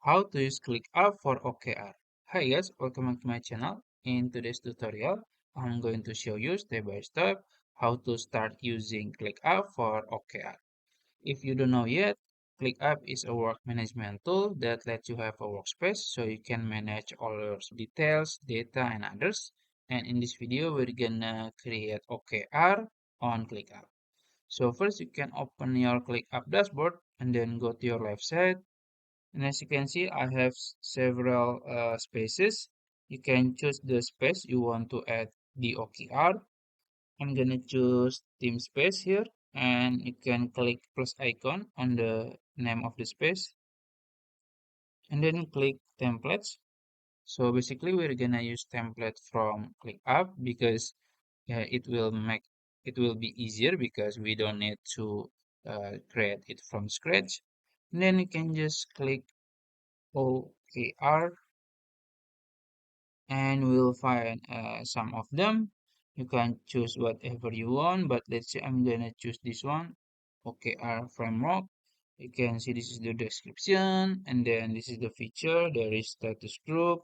How to use ClickUp for OKR. Hi guys, welcome back to my channel. In today's tutorial, I'm going to show you step by step how to start using ClickUp for OKR. If you don't know yet, ClickUp is a work management tool that lets you have a workspace so you can manage all your details, data, and others. And in this video, we're gonna create OKR on ClickUp. So first, you can open your ClickUp dashboard and then go to your left side, and as you can see, I have several spaces. You can choose the space you want to add the OKR. I'm gonna choose team space here, and you can click plus icon on the name of the space, and then click templates. So basically, we're gonna use template from ClickUp because it will be easier because we don't need to create it from scratch. And then you can just click OKR and we'll find some of them. You can choose whatever you want, but let's say I'm gonna choose this one, OKR framework. You can see this is the description, and then this is the feature. There is status group,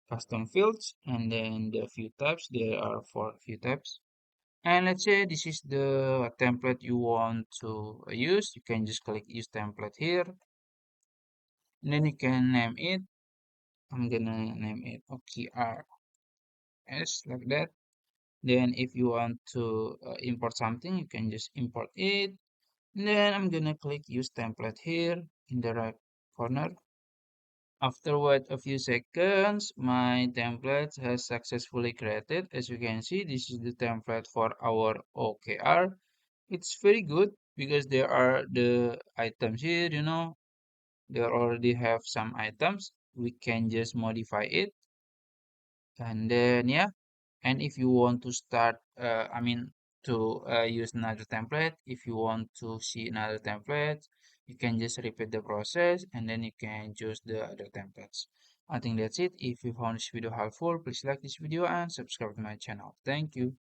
custom fields, and then the few tabs. There are four few tabs. And let's say this is the template you want to use. You can just click use template here, and then you can name it. I'm gonna name it OKRs like that. Then if you want to import something, you can just import it. And then I'm gonna click use template here in the right corner. After wait a few seconds, my template has successfully created. As you can see, this is the template for our OKR. It's very good because there are the items here, they already have some items. We can just modify it. And then, yeah, and if you want to start to use another template, if you want to see another template, you can just repeat the process and then you can choose the other templates. I think that's it. If you found this video helpful, please like this video and subscribe to my channel. Thank you.